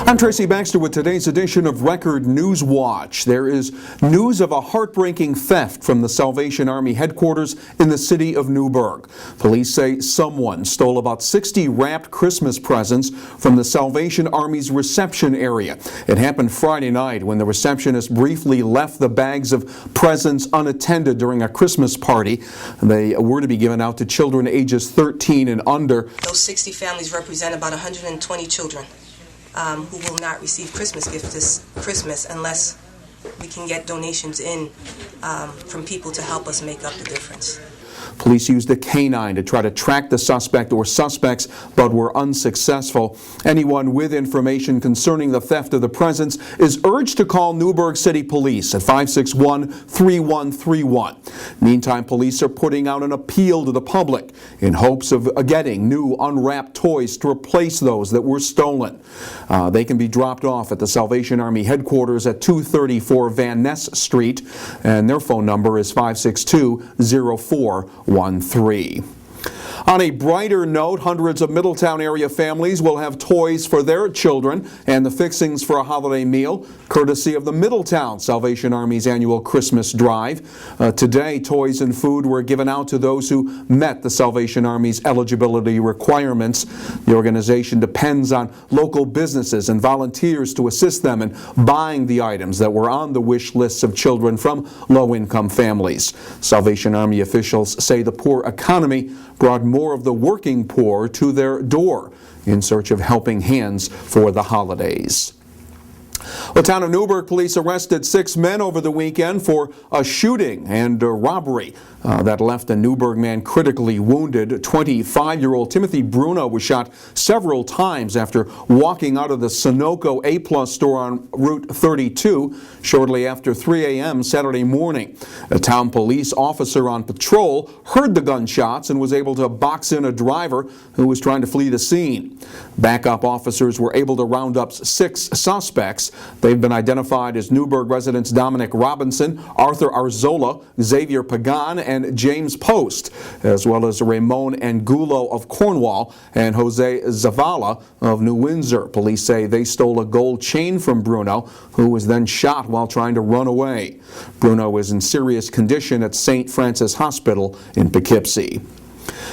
I'm Tracy Baxter with today's edition of Record Newswatch. There is news of a heartbreaking theft from the Salvation Army headquarters in the city of Newburgh. Police say someone stole about 60 wrapped Christmas presents from the Salvation Army's reception area. It happened Friday night when the receptionist briefly left the bags of presents unattended during a Christmas party. They were to be given out to children ages 13 and under. Those 60 families represent about 120 children. Who will not receive Christmas gifts this Christmas unless we can get donations in from people to help us make up the difference. Police used a canine to try to track the suspect or suspects, but were unsuccessful. Anyone with information concerning the theft of the presents is urged to call Newburgh City Police at 561-3131. Meantime, police are putting out an appeal to the public in hopes of getting new unwrapped toys to replace those that were stolen. They can be dropped off at the Salvation Army headquarters at 234 Van Ness Street, and their phone number is 562-0413. On a brighter note, hundreds of Middletown area families will have toys for their children and the fixings for a holiday meal, courtesy of the Middletown Salvation Army's annual Christmas drive. Today, toys and food were given out to those who met the Salvation Army's eligibility requirements. The organization depends on local businesses and volunteers to assist them in buying the items that were on the wish lists of children from low-income families. Salvation Army officials say the poor economy brought more of the working poor to their door in search of helping hands for the holidays. The town of Newburgh police arrested 6 men over the weekend for a shooting and a robbery that left a Newburgh man critically wounded. 25-year-old Timothy Bruno was shot several times after walking out of the Sunoco A-Plus store on Route 32 shortly after 3 a.m. Saturday morning. A town police officer on patrol heard the gunshots and was able to box in a driver who was trying to flee the scene. Backup officers were able to round up 6 suspects. They've been identified as Newburgh residents Dominic Robinson, Arthur Arzola, Xavier Pagan, and James Post, as well as Ramon Angulo of Cornwall and Jose Zavala of New Windsor. Police say they stole a gold chain from Bruno, who was then shot while trying to run away. Bruno is in serious condition at St. Francis Hospital in Poughkeepsie.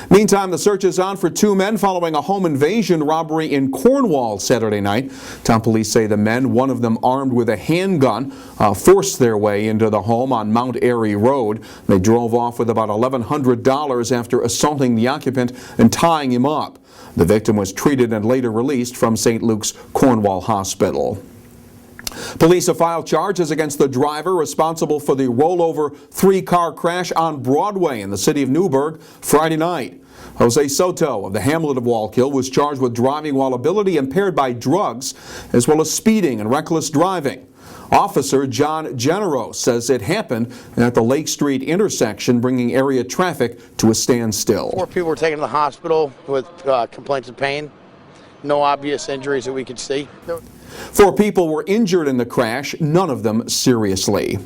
Meantime, the search is on for 2 men following a home invasion robbery in Cornwall Saturday night. Town police say the men, one of them armed with a handgun, forced their way into the home on Mount Airy Road. They drove off with about $1,100 after assaulting the occupant and tying him up. The victim was treated and later released from St. Luke's Cornwall Hospital. Police have filed charges against the driver responsible for the rollover 3-car crash on Broadway in the city of Newburgh Friday night. Jose Soto of the hamlet of Wallkill was charged with driving while ability impaired by drugs, as well as speeding and reckless driving. Officer John Genero says it happened at the Lake Street intersection, bringing area traffic to a standstill. 4 people were taken to the hospital with complaints of pain. No obvious injuries that we could see. 4 people were injured in the crash, none of them seriously.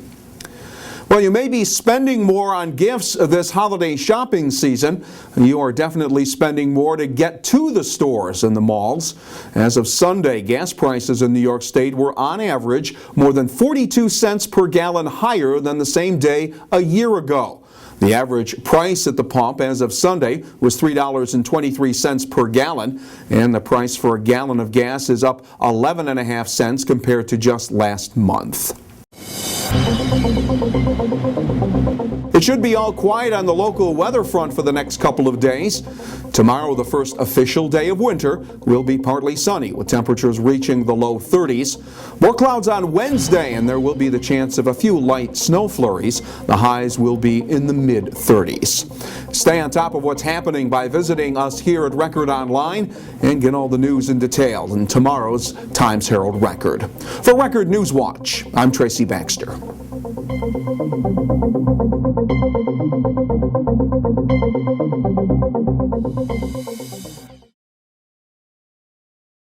Well, you may be spending more on gifts this holiday shopping season. You are definitely spending more to get to the stores and the malls. As of Sunday, gas prices in New York State were on average more than 42 cents per gallon higher than the same day a year ago. The average price at the pump as of Sunday was $3.23 per gallon, and the price for a gallon of gas is up 11.5 cents compared to just last month. It should be all quiet on the local weather front for the next couple of days. Tomorrow, the first official day of winter, will be partly sunny with temperatures reaching the low 30s. More clouds on Wednesday, and there will be the chance of a few light snow flurries. The highs will be in the mid-30s. Stay on top of what's happening by visiting us here at Record Online and get all the news in detail in tomorrow's Times Herald Record. For Record Newswatch, I'm Tracy Baxter.